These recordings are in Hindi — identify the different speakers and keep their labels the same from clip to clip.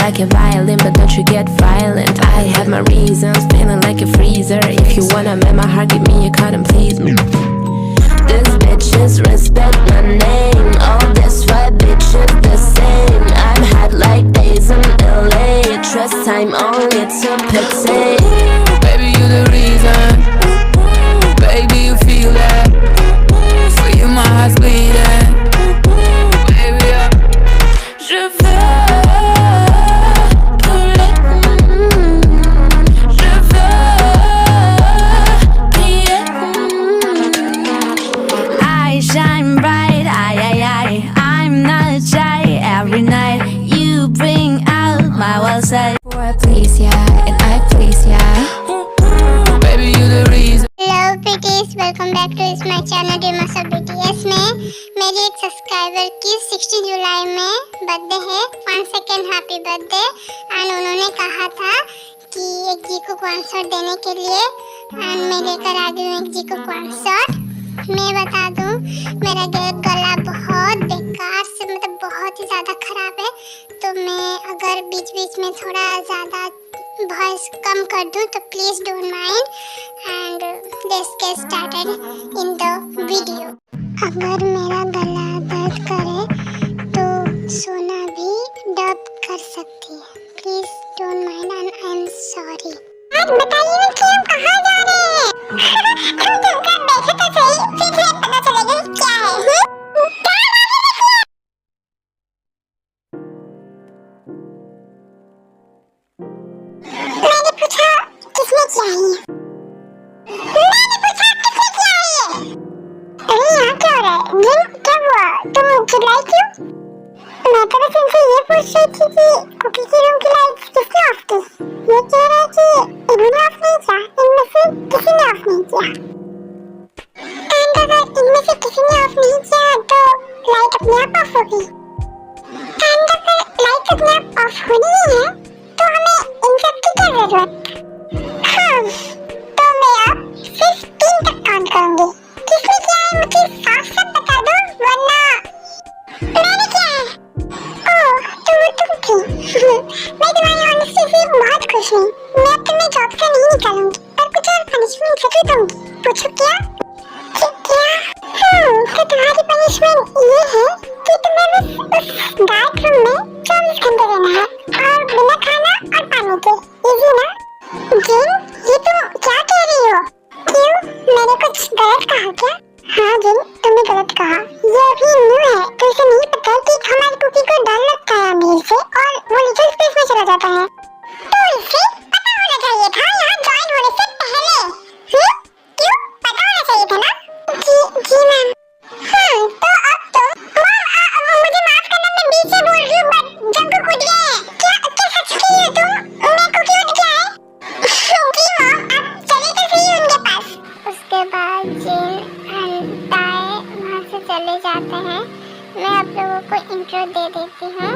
Speaker 1: like a violin, but don't you get violent. I have my reasons, feeling like a freezer. If you wanna make my heart, give me a card and please me. These bitches respect my name. All this white bitches the same. I'm hot like days in LA. Trust time only to pity.
Speaker 2: Baby, you the reason. Baby, you feel that. For you my heart's bleeding. Baby,
Speaker 1: Je veux brûler. Je veux briller. I shine bright, I'm not shy. Every night you bring out my wild side. For I please ya, and I please ya.
Speaker 2: baby, you the reason.
Speaker 3: Hello British, welcome back to इस my channel dreamers of BTS में मेरी एक सब्सक्राइबर की 16 जुलाई में बर्थडे है। 1 सेकेंड हैप्पी बर्थडे। एंड उन्होंने कहा था कि एक जी को कॉन्सर्ट देने के लिए, एंड मैं लेकर आ गई हूँ एक जी को कॉन्सर्ट। मैं बता दूँ, मेरा गला बहुत बेकार से, मतलब बहुत ही ज़्यादा ख़राब है, तो मैं अगर बीच बीच में थोड़ा ज़्यादा वॉइस कम कर दूँ तो please don't mind, and let's get started in the video. अगर मेरा गला दर्द करे तो सोना भी डब कर सकती है। Please don't mind and I am sorry. बताइए ना कि हम कहाँ जा रहे हैं? हम तुमको देखे तो सही, फिर पता चलेगा क्या है। मैंने पूछा किसने किया है? अरे यहाँ क्या हो रहा है? जिन क्या हुआ? तुम चिल्लाई क्यों? मैं तो बस इनसे ये पूछ रही थी कि कुकी की रूम की लाइट्स किसने ऑफ की? ये कह रहे हैं कि इन्होंने ऑफ नहीं किया, इनमें से किसी ने ऑफ नहीं किया। एंड अगर इनमें से किसी ने ऑफ नहीं किया तो लाइट अपने आप ऑफ होगी। एंड अगर लाइट अपने आप ऑफ होनी ही है तो हमें इन सब की क्या जरूरत? हाँ, तो मैं अब सिर्फ 3 तक काउंट करूंगी। किसने किया है मुझे साफ साफ बता दो, वरना मैंने किया है। ओह, तुम थी। मैं तुम्हारी ऑनेस्टी से बहुत खुश हूँ। मैं अब तुम्हें जॉब से नहीं निकालूंगी, पर कुछ और पनिशमेंट जरूर दूंगी। पूछो क्या? तो तुम्हारी पनिशमेंट ये है कि तुम्हें बस उस डार्क रूम में 24 घंटे रहना है, और बिना खाना और पानी के। इजी ना? जिन, ये तुम क्या कह रही हो? क्यों, मैंने कुछ गलत कहा क्या? हाँ जिन, तुमने गलत कहा। ये अभी न्यू है, तो इसे नहीं पता कि हमारी कुकी को डर लगता है अंधेरे से और वो लिटिल स्पेस में चला जाता है। तो इसे पता होना चाहिए था यहाँ ज्वाइन होने से पहले। क्यों? पता होना चाहिए था ना? जी मैम। हाँ, तो अब तो मुझे माफ करना, मैं बीच में बोल रही हूँ, बट जंगल कूद गए हैं। क्या सच कह रही हो तुम? मैं कुकी उठ गया है। जी मैम, आप चले तो सही उनके पास। उसके बाद जिन एंड ताए वहाँ से चले जाते हैं। मैं आप लोगों को इंट्रो दे देती हूँ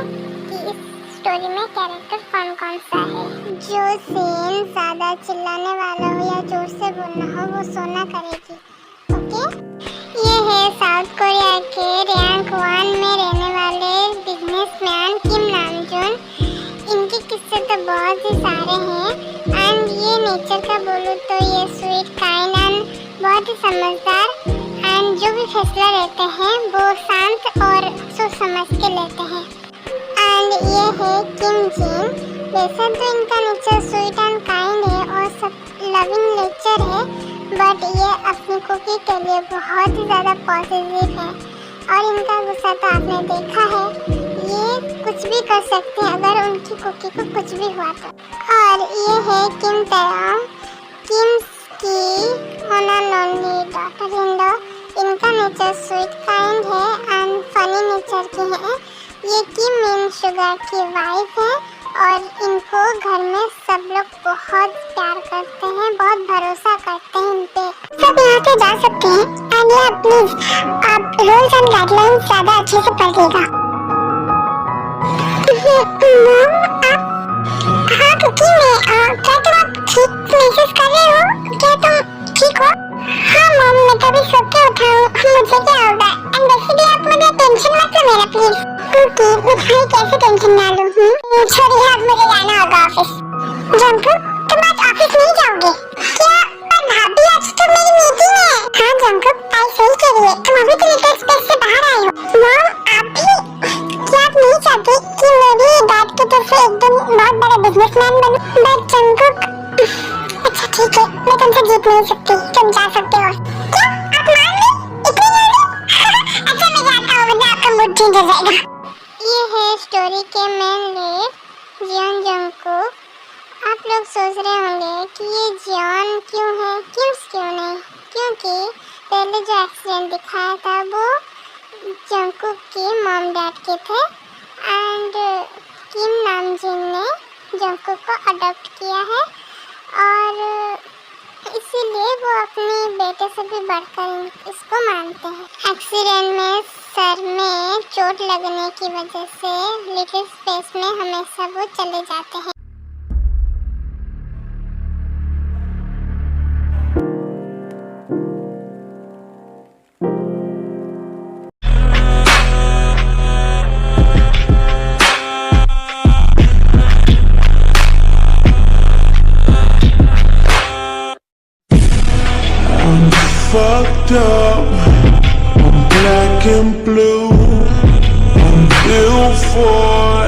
Speaker 3: कि इस स्टोरी में कैरेक्टर कौन कौन सा है। जो सीन ज़्यादा चिल्लाने वाला हो या जोर से बोलना हो वो सोना करेगी। ओके? ये है साउथ कोरिया के रैंक 1 में रहने वाले बिजनेसमैन किम नामजून। इनके किस्से तो बहुत ही सारे हैं, एंड ये नेचर का बोलूँ तो ये स्वीट काइंड एंड बहुत ही समझदार, एंड जो भी फैसला लेते हैं वो शांत और सोच समझ के लेते हैं। एंड ये है किम जिन। वैसे तो इनका नेचर स्वीट एंड काइंड है और सब लविंग नेचर है, बट ये अपनी कुकी के लिए बहुत ही ज़्यादा पॉजिटिव है, और इनका गुस्सा तो आपने देखा है। ये कुछ भी कर सकते हैं अगर उनकी कुकी को कुछ भी हुआ तो। और ये है किम तयाम, किम की होना नॉनली डॉटर इन लॉ। इनका नेचर स्वीट काइंड है एंड फनी नेचर के हैं। ये किम मिन शुगर की वाइफ है और इनको घर में सब लोग बहुत प्यार करते हैं, बहुत भरोसा करते हैं इन पे। सब यहाँ से जा सकते हैं, एंड ये प्लीज आप रूल्स एंड गाइडलाइंस ज़्यादा अच्छे से पढ़िएगा। हाँ कुकी में क्या तुम आप ठीक महसूस कर रहे हो? क्या तुम ठीक हो? हाँ मॉम, मैं तो अभी सो के उठा हूँ, मुझे क्या होगा? एंड वैसे भी आप मुझे टेंशन मत लो मेरा प्लीज। की मिठाई कैसे टेंशन ना लूं? छोड़िए, अब मुझे जाना होगा ऑफिस। जंकुक, तुम आज ऑफिस नहीं जाओगे क्या? पर भाभी, आज तो मेरी मीटिंग है। हाँ जंकुक, आई सही कह रही है, तुम अभी तो लिटिल स्पेस से बाहर आए हो। मॉम, आप भी क्या आप नहीं चाहते कि मैं भी डैड की तरफ से एकदम बहुत बड़ा बिजनेसमैन बनूं? बट जंकुक, अच्छा ठीक है, मैं तुमसे जीत नहीं सकती, तुम जा सकते हो। क्या आप मान गए इतनी जल्दी? अच्छा मैं जाता हूँ, वरना आपका मूड चेंज हो जाएगा। ये है स्टोरी के मेन लीड जियोन जंकुक। आप लोग सोच रहे होंगे कि ये जियोन क्यों है, क्यों नहीं, क्योंकि पहले जो एक्सीडेंट दिखाया था वो जंकुक के मॉम डैड के थे एंड किम नामजिन ने जंकुक को अडॉप्ट किया है और इसीलिए वो अपने बेटे से भी बढ़कर इसको मानते हैं। एक्सीडेंट में सर में चोट लगने की वजह से लिटिल स्पेस में हमेशा वो चले जाते हैं।
Speaker 4: Fucked up, I'm black and blue, I'm built for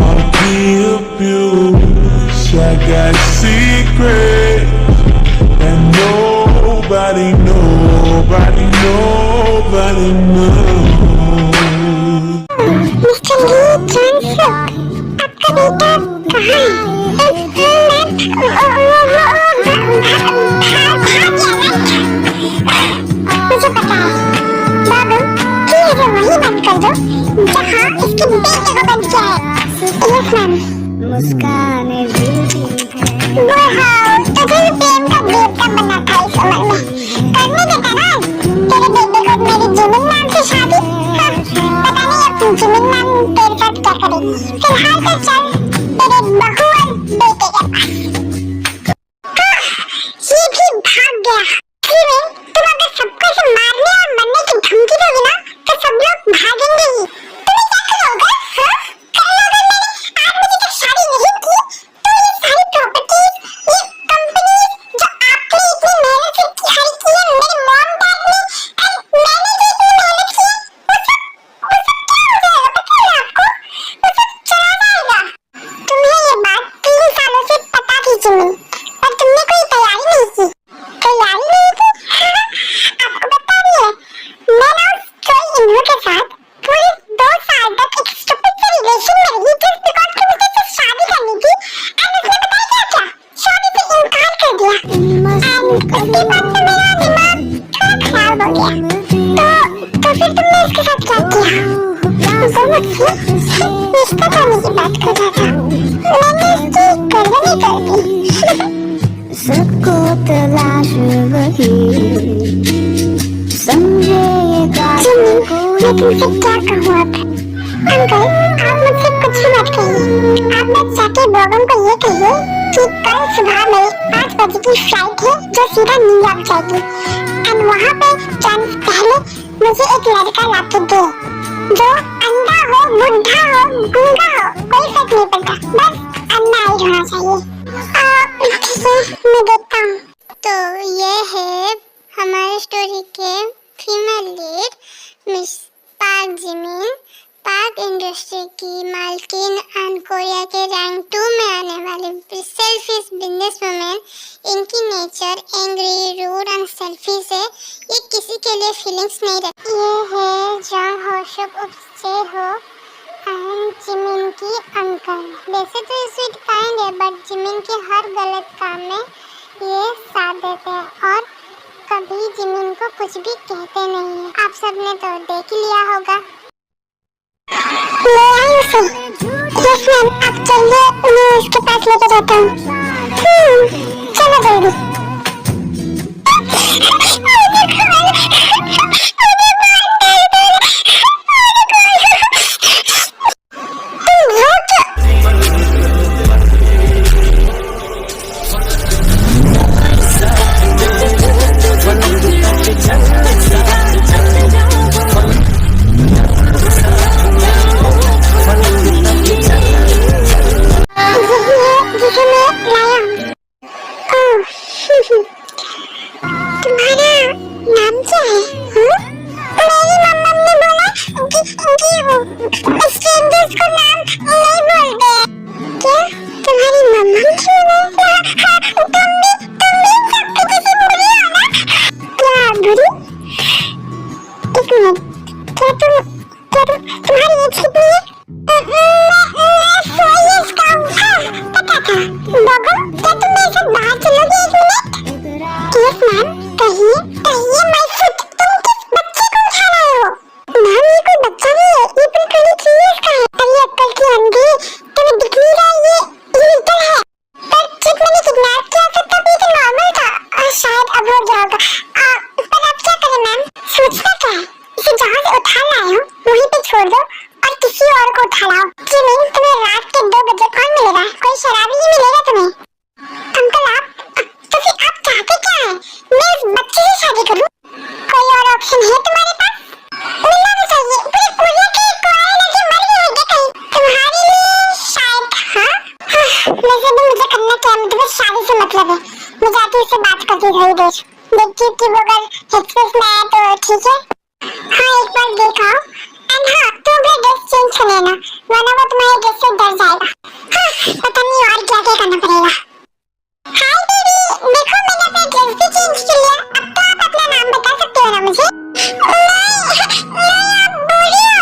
Speaker 4: all the abuse. I got secrets and nobody knows.
Speaker 3: Mister Lee Johnson, आपका बेटा कहाँ मुझे पता है। बाबू, प्लीज वही बंद कर दो जहाँ इसके बेटे को बंद किया है। Yes ma'am. मुस्कान तुझे प्रेम का देवता बनना था इस उम्र में। करने देता ना तेरे बेटे को मेरी जिमिन नाम से शादी। हाँ, पता नहीं अब जिमिन नाम तेरे साथ क्या करेगी। फिलहाल तो चल तेरे बहू और बेटे के पास। ये भी भाग गया। तुम अगर सबको इसे मारने और मरने की धमकी दोगी ना तो सब लोग भागेंगे ही। तुम्हें क्या करोगे? हाँ? कर लोगे मैंने आज मुझे जब शादी नहीं की तो ये सारी प्रॉपर्टीज, ये कंपनीज जो आपने इतनी मेहनत से तैयार की है, मेरे मॉम डैड ने एंड मैंने जो इतनी मेहनत की वो सब क्या हो जाएगा पता है आपको? वो सब चला जाएगा। तुम्हें ये बात 3 सालों से पता थी जिमिन, पर तुमने कोई तैयारी नहीं की। तैयारी नहीं की? आपको बता रही है, मैं ना उस कोई इन्हों के साथ पूरे 2 साल तक एक स्टूपिड से रिलेशन में रही जस्ट बिकॉज़ कि मुझे उससे शादी करनी थी एंड उसने पता है क्या शादी से इनकार कर दिया एंड उसके बाद से मेरा दिमाग थोड़ा खराब हो गया। तो फिर तुमने उसके साथ क्या किया? वो मुझसे रिश्ता करने की बात कर रहा था, मैंने उसकी गर्दन कर दी।
Speaker 5: सबको तलाश वही समझेगा
Speaker 3: मैं तुमसे क्या कहूँ अब? अंकल, आप मुझसे कुछ मत कहिए। आप बस जाके बॉगम को ये कहिए कि कल सुबह मेरी 5 बजे की फ्लाइट है जो सीधा न्यूयॉर्क जाएगी एंड वहाँ पे जाने से पहले मुझे एक लड़का लाके दे जो अंधा हो, बुढ़ा हो, गूंगा हो, कोई फर्क नहीं पड़ता, बस अंधा ही होना चाहिए। ठीक है, मैं देखता हूँ। तो ये है हमारे स्टोरी के female lead miss park Jimin, park industry की मालकिन एंड कोरिया के रैंक 2 में आने वाली सेल्फिश बिजनेस वुमेन। इनकी nature angry, rude and selfie से ये किसी के लिए फीलिंग्स नहीं रखती। ये है जॉन होशुक उपसे हो एंड जिमिन की अंकल। वैसे तो ये स्वीट काइंड है बट जिमिन के हर गलत काम में ये साथ देते हैं और कभी जिमिन को कुछ भी कहते नहीं है। आप सबने तो देख ही लिया होगा। ले आई उसे। यस मैम, आप चलिए, मैं उसके पास लेके जाता हूँ। चलो जल्दी। नाम क्या है? मेरी मम्मा ने बोला कि स्ट्रेंजर्स को नाम नहीं बोलते। क्या तुम्हारी मम्मा क्यों नहीं? तुम भी सबके जैसे बुरी हो ना? क्या बुरी? एक मिनट, तुम्हारी एज कितनी है? मैं 4 years का हूँ। पता था। बगल, क्या तुम मेरे साथ बाहर चलोगे 1 मिनट? यस मैम, कहिए मैं खुद। तुम किस बच्चे को उठा रहे हो? मैम ये कोई बच्चा नहीं है, ये बिल्कुल 3 years का है। अरे अक्कल की अंधी, तुम्हें दिख नहीं रहा ये लिटिल है। पर जब मैंने किडनैप किया था तब ये तो नॉर्मल था और शायद अब हो गया होगा। पर अब क्या करें मैम? सोचना क्या है? इसे जहाँ से उठा लाए हो वहीं पे छोड़ दो और किसी और को उठा लाओ। जिमिन, तुम्हें रात के 2 बजे कौन मिलेगा? कोई शराबी ही मिलेगा तुम्हें। अंकल आप, तो फिर आप चाहते क्या है? मैं उस बच्चे से शादी करूं? कोई और ऑप्शन है तुम्हारे पास? मिलना भी चाहिए। पूरे कोरिया के कुआरे लगे मर गए होंगे कहीं तुम्हारे लिए शायद। हाँ वैसे भी मुझे करना क्या है, मुझे बस शादी से मतलब है। मैं जाती उससे बात करती थोड़ी देर, देखती हूँ कि वो अगर हेडसेट में आया तो ठीक है। हाँ एक बार देखा एंड हाँ तुम अपना ड्रेस चेंज कर लेना वरना वो तुम्हारे ड्रेस से डर जाएगा। हाँ पता नहीं और क्या क्या करना पड़ेगा। हाय बेबी, देखो मैंने अपना ड्रेस भी चेंज कर लिया। अब तो आप अपना नाम बता सकते हो ना मुझे? नहीं आप बुरी हो,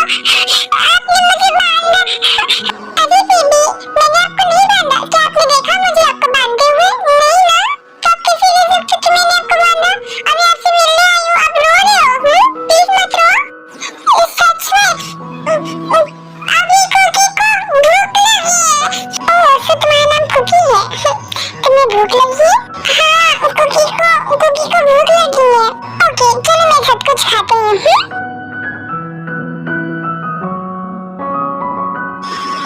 Speaker 3: आपने मुझे बांधा। अरे बेबी मैंने आपको नहीं बांधा। क्या आपने देखा मुझे आपको बांधते हुए? नहीं ना, तो आप कैसे रह सकते कि मैंने आपको बांधा? अभी आपसे मिलने आई हूँ, आप रो रहे हो? प्लीज मत रो। सच में अभी कुकी को भूख लगी है। ओह तो तुम्हारा नाम कुकी है? तुम्हें भूख लगी है? हाँ कुकी को भूख लगी है। ओके चलो मैं सब कुछ खाती हूँ।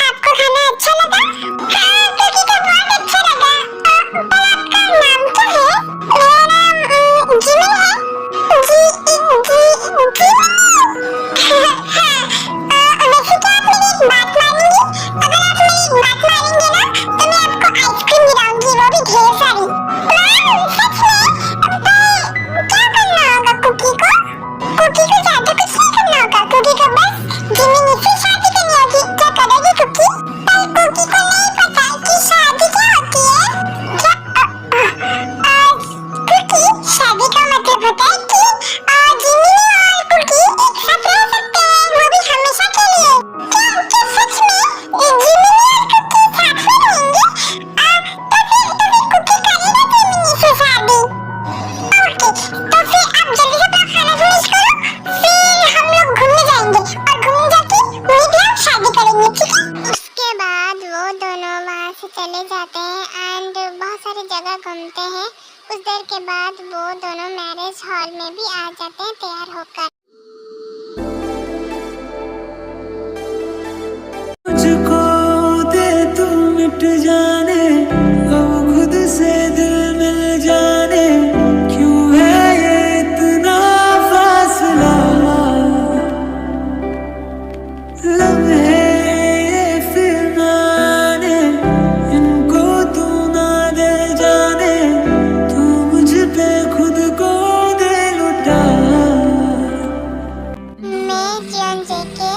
Speaker 3: आपको खाना अच्छा लगा? हाँ कुकी को बहुत अच्छा लगा। पर आपका नाम क्या है? मेरा नाम जिमिन है। वैसे क्या आप मेरी एक बात मानेंगे? अगर आप मेरी एक बात मानेंगे ना तो मैं आपको आइसक्रीम गिराऊंगी, वो भी ढेर सारी। मैम सच में? पर क्या करना होगा कुकी को? कुकी को ज्यादा कुछ नहीं करना होगा। कुकी को बस जिमिन से शादी करनी होगी। क्या करेगी कुकी? पर कुकी को नहीं पता कि शादी क्या होती है। कुकी शादी का मतलब होता है कि जिमिन और कुकी एक साथ रह सकते हैं, वो भी हमेशा के लिए। क्या सच में जिमिन और कुकी साथ में रहेंगे? तो फिर कुकी करेगा जिमिन से शादी। ओके तो फिर आप जल्दी से अपना खाना फिनिश करो, फिर हम लोग घूमने जाएंगे और घूमने जाके वहीं पे हम शादी करेंगे, ठीक है? उसके बाद वो दोनों वहाँ से चले जाते हैं एंड बहुत सारी जगह घूमते हैं। कुछ देर के बाद वो दोनों मैरिज हॉल में भी आ जाते हैं तैयार होकर।
Speaker 6: मुझको दे तू मिट जाने, अब खुद से दिल मिल जाने, क्यों है ये इतना फासला? लम्हे ये फिर ना आने, इनको तू ना दे जाने, तू मुझ पे खुद को दे लुटा।
Speaker 3: मैं जियोन जेके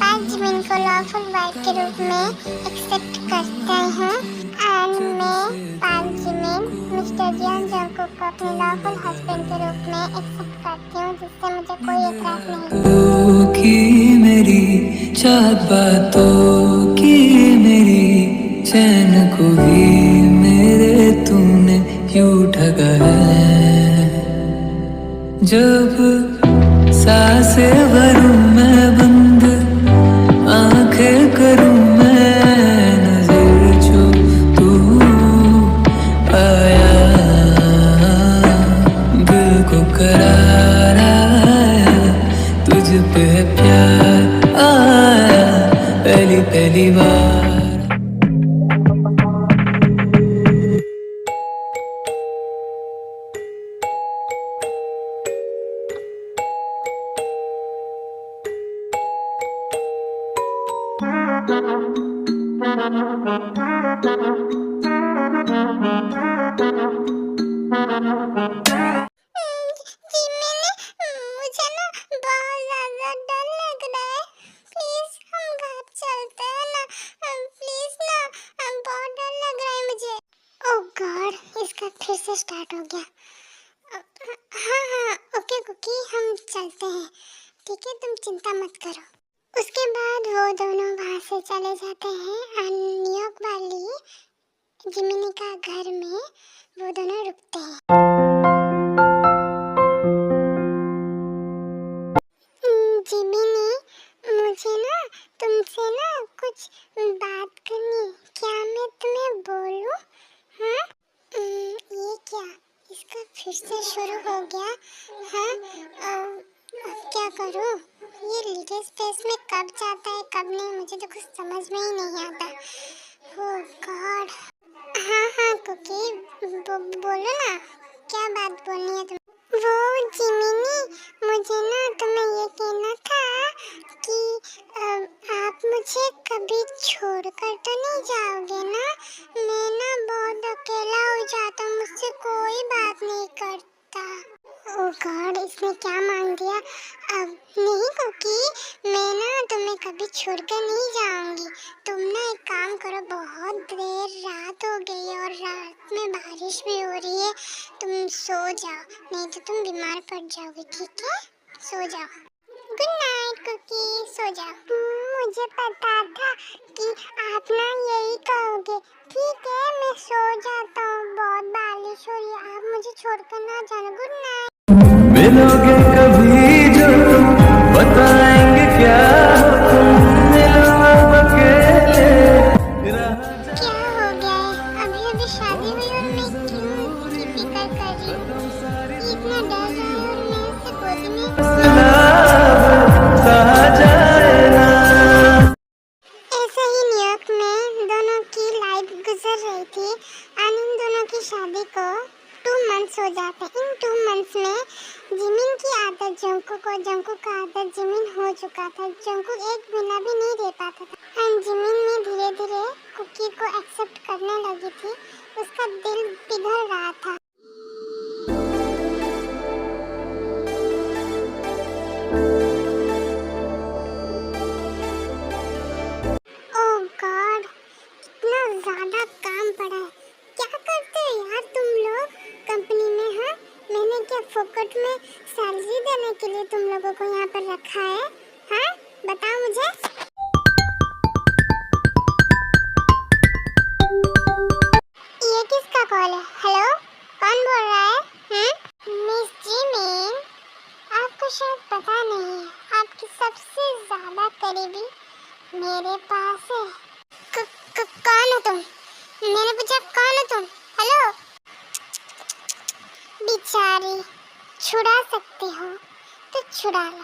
Speaker 3: 5 जिमिन को लॉफुल वाइफ के रूप में एक्सेप्ट करता हूँ एंड मैं 5 जिमिन मिस्टर जियोन जंगकुक को अपने लॉफुल हस्बैंड के रूप में एक्सेप्ट करती हूँ, जिससे मुझे कोई एतराज नहीं।
Speaker 6: बातों की मेरी चाहत, बातों की मेरी चैन को भी मेरे तूने क्यों ठगा है? जब सांसें भरूं मैं बंद, आंखें करूं मैं नजर, जो तू आया दिल को करार आया, तुझ पे प्यार आया पहली बार।
Speaker 3: जिमिन से स्टार्ट हो गया। हाँ हाँ ओके कुकी, हम चलते हैं, ठीक है, तुम चिंता मत करो। उसके बाद वो दोनों वहाँ से चले जाते हैं। न्यूयॉर्क वाली जिमिनी का घर में वो दोनों रुकते हैं। जिमिनी, मुझे ना तुमसे ना कुछ बात करनी है, क्या मैं तुम्हें बोलूं? हाँ ये क्या, इसका फिर से शुरू हो गया। हाँ अब क्या करूं? ये लिटिल स्पेस में कब जाता है कब नहीं, मुझे तो कुछ समझ में ही नहीं आता। ओह गॉड। हाँ हाँ कुकी बोलो ना, क्या बात बोलनी है तुम्हें? वो जिमिनी, मुझे ना तुम्हें ये कहना था कि आप मुझे कभी छोड़कर तो नहीं जाओगे ना? मैं ना बहुत अकेला हो जाता हूँ, मुझसे कोई बात नहीं करता। ओह गॉड, इसने क्या मांग दिया? अब नहीं कुकी, मैं ना तुम्हें कभी छोड़कर नहीं जाऊंगी। तुम ना एक काम करो, बहुत देर रात हो गई और रात में बारिश भी हो रही है, तुम सो जाओ, नहीं तो तुम बीमार पड़ जाओगे, ठीक है? सो जाओ। गुड नाइट कुकी, सो जाओ। मुझे पता था कि आप ना यही कहोगे। ठीक है, मैं सो जाता हूँ, बहुत बारिश हो रही है, आप मुझे छोड़कर ना जाना। Good night.
Speaker 6: मिलोगे कभी जो तुम, बताएंगे क्या हो तुम, मिलो अब अकेले
Speaker 3: क्या हो गया है? अभी अभी शादी हुई और मैं क्यों इसकी फिक्र कर रही हूँ? इतना डर रहा है और मैं इससे गोदी में।
Speaker 6: कहा जाए ना।
Speaker 3: ऐसे ही न्यूयॉर्क में दोनों की लाइफ गुजर रही थी और इन दोनों की शादी को 2 मंथ्स हो जाते। इन 2 मंथ्स में जिमिन की आदत जंकुक को, जंकुक का आदत जिमिन हो चुका था। जंकुक एक महीना भी नहीं रह पाता था और जिमिन में धीरे धीरे कुकी को एक्सेप्ट करने लगी थी। उसका दिल पिघल रहा था। ओह गॉड, इतना ज़्यादा काम पड़ा है। क्या करते हो यार तुम लोग कंपनी में? हाँ, मैंने क्या फोकट में सैलरी देने के लिए तुम लोगों को यहाँ पर रखा है? हाँ बताओ मुझे। ये किसका कॉल है? हेलो, कौन बोल रहा है? मिस जिमिन, आपको शायद पता नहीं है, आपकी सबसे ज़्यादा करीबी मेरे पास है। कौन हो तुम? मैंने पूछा कौन हो तुम? हेलो। बेचारी, छुड़ा सकते हो तो छुड़ा लो,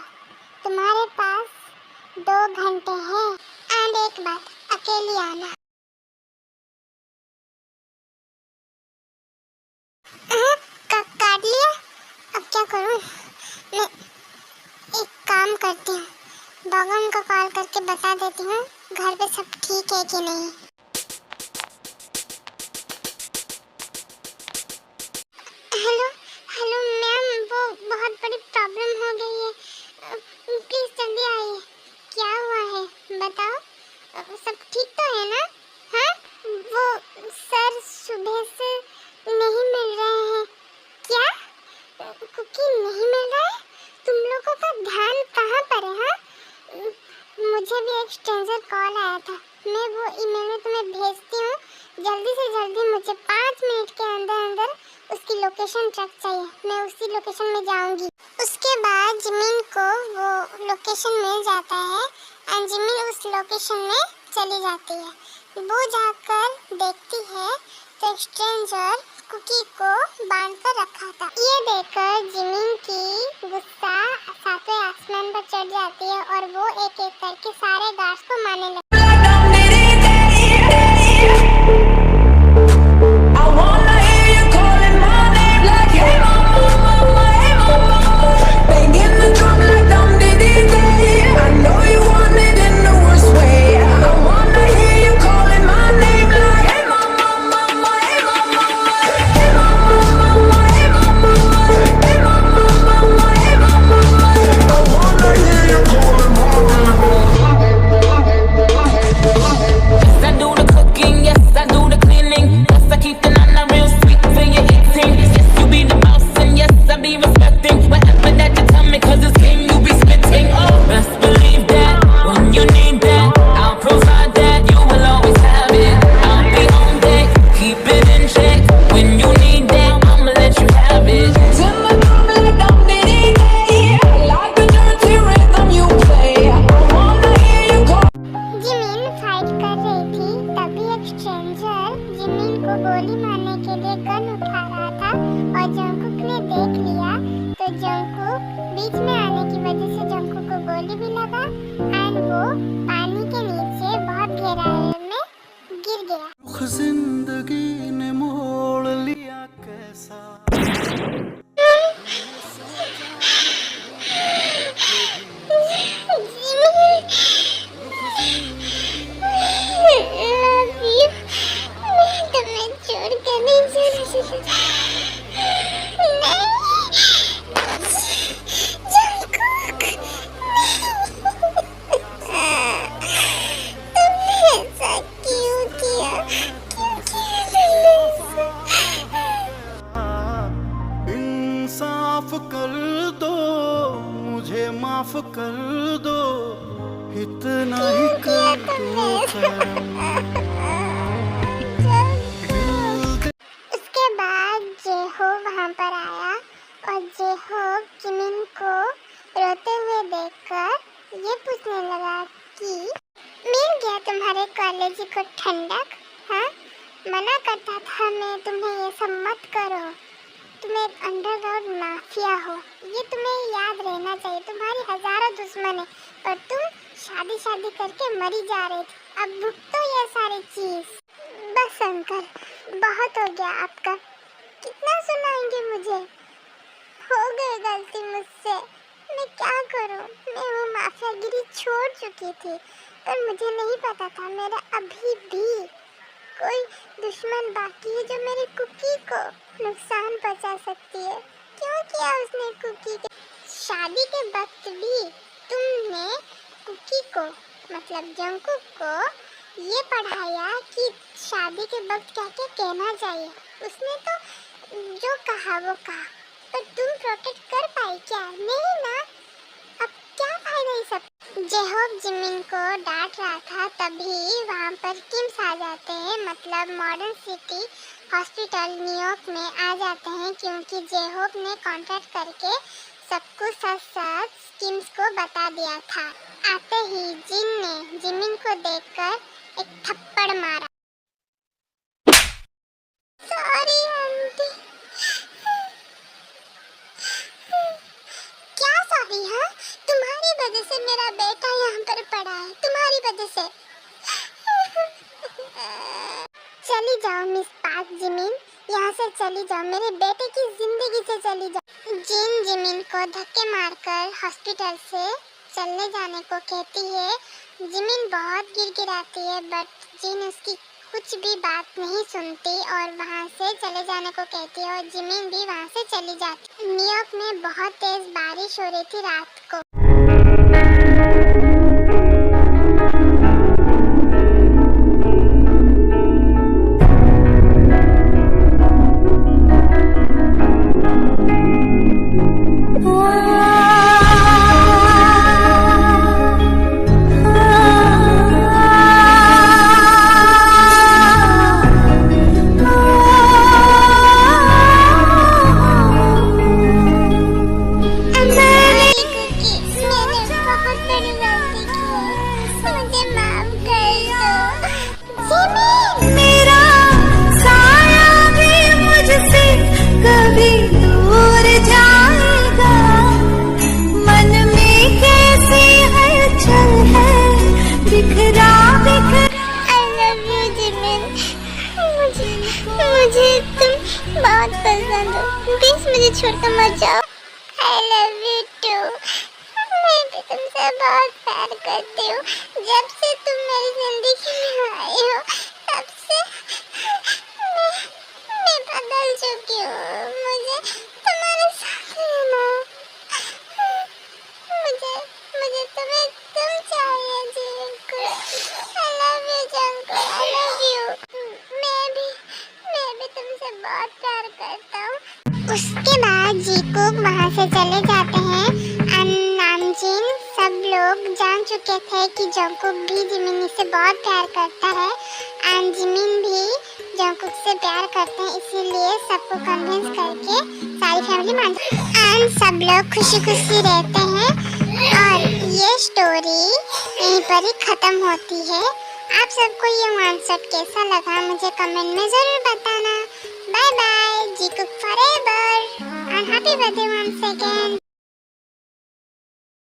Speaker 3: तुम्हारे पास 2 घंटे हैं। एंड एक बात, अकेली आना। काट लिया? अब क्या करूं? मैं एक काम करती हूँ, भगवान को कॉल करके बता देती हूँ घर पे सब ठीक है कि नहीं। हेलो मैम, वो बहुत बड़ी प्रॉब्लम हो गई है, प्लीज जल्दी आइए। क्या हुआ है बताओ, सब ठीक तो है ना? हाँ, वो सर सुबह से नहीं मिल रहे हैं। क्या कुकी नहीं मिल रहा है? तुम लोगों का ध्यान कहाँ पर है? हाँ, मुझे भी एक स्ट्रेंजर कॉल आया था, मैं वो ईमेल में तुम्हें भेजती हूँ। जल्दी से जल्दी मुझे 5 मिनट के अंदर अंदर उसकी लोकेशन ट्रैक चाहिए, मैं उसी लोकेशन में जाऊंगी। उसके बाद जिमिन को वो लोकेशन मिल जाता है और जिमिन उस लोकेशन में चली जाती है। वो जाकर देखती है तो स्ट्रेंजर कुकी को बांध कर रखा था। ये देखकर जिमिन की गुस्सा 7वें आसमान पर चढ़ जाती है और वो एक एक करके सारे गार्ड्स को मारने लगती है। बीच में आने की वजह से जंकू को गोली भी लगा एंड वो पानी के नीचे बहुत गहराई में गिर गया।
Speaker 6: रुख जिंदगी ने मोड़ लिया कैसा
Speaker 3: तुम्हें छोड़कर नहीं जा सकती।
Speaker 6: इंसाफ कर दो मुझे माफ कर दो इतना ही कर दो
Speaker 3: उसके बाद जेहो वहाँ पर आया और जेहो जिमिन को रोते हुए देखकर ये पूछने लगा कि मिल गया तुम्हारे कॉलेज को ठंडक? हाँ, मना करता था मैं तुम्हें ये सब मत करो, तुम एक अंडरग्राउंड माफिया हो, ये तुम्हें याद रहना चाहिए। तुम्हारी हजारों दुश्मन है पर तुम शादी करके मरी जा रहे थे, अब भुगतो ये सारी चीज। बस अंकल, बहुत हो गया आपका, कितना सुनाएंगे मुझे? हो गई गलती मुझसे, मैं क्या करूं? मैं वो माफियागिरी छोड़ चुकी थी पर मुझे नहीं पता था मेरा अभी भी कोई दुश्मन बाकी है जो मेरी कुकी को नुकसान पहुंचा सकती है। क्यों किया उसने कुकी के? शादी के वक्त भी तुमने कुकी को मतलब जंकुक को ये पढ़ाया कि शादी के वक्त क्या क्या कहना चाहिए। उसने तो जो कहा वो कहा, पर तुम प्रोटेक्ट कर पाई क्या? नहीं ना, अब क्या फायदा ये सब? जेहोब जिमिन को डांट रहा था तभी वहाँ पर किम्स आ जाते हैं, मतलब मॉडर्न सिटी हॉस्पिटल न्यूयॉर्क में आ जाते हैं, क्योंकि जेहोब ने कॉन्ट्रैक्ट करके सब कुछ सच किम्स को बता दिया था। आते ही जिन ने जिमिन को देखकर एक थप्पड़ मारा। Sorry aunty. क्या सॉरी? हाँ, तुम्हारी वजह से मेरा बेटा यहाँ पर पड़ा है, तुम्हारी वजह से। चली जाओ मिस पार्क जिमिन, यहाँ से चली जाओ, मेरे बेटे की जिंदगी से चली जाओ। जिन जिमिन को धक्के मारकर हॉस्पिटल से चलने जाने को कहती है। जिमिन बहुत गिड़गिड़ाती है बट जिन उसकी कुछ भी बात नहीं सुनती और वहाँ से चले जाने को कहती है और जिमिन भी वहाँ से चली जाती। न्यूयॉर्क में बहुत तेज बारिश हो रही थी रात को। मुझे तुम बहुत पसंद हो, प्लीज मुझे छोड़कर मत जाओ। I love you too। मैं भी तुमसे बहुत प्यार करती हूँ। जब से तुम मेरी जिंदगी में आई हो तब से मैं बदल चुकी हूँ। मुझे तुम्हारे साथ रहना, मुझे तुम्हें तुम चाहिए जीवन को। I love you Junko, I love you। मैं भी तुमसे बहुत प्यार करता हूँ। उसके बाद जीकुक वहाँ से चले जाते हैं। नामजिन सब लोग जान चुके थे कि जंकुक भी जिमिन से बहुत प्यार करता है एंड जिमिन भी जंकुक से प्यार करते हैं, इसीलिए सबको कन्विंस करके सारी फैमिली मान एंड सब लोग खुशी खुशी रहते हैं और ये स्टोरी यहीं पर ही खत्म होती है। आप सबको ये वन शॉट कैसा लगा मुझे कमेंट में जरूर बताना। Bye bye, Jikook forever.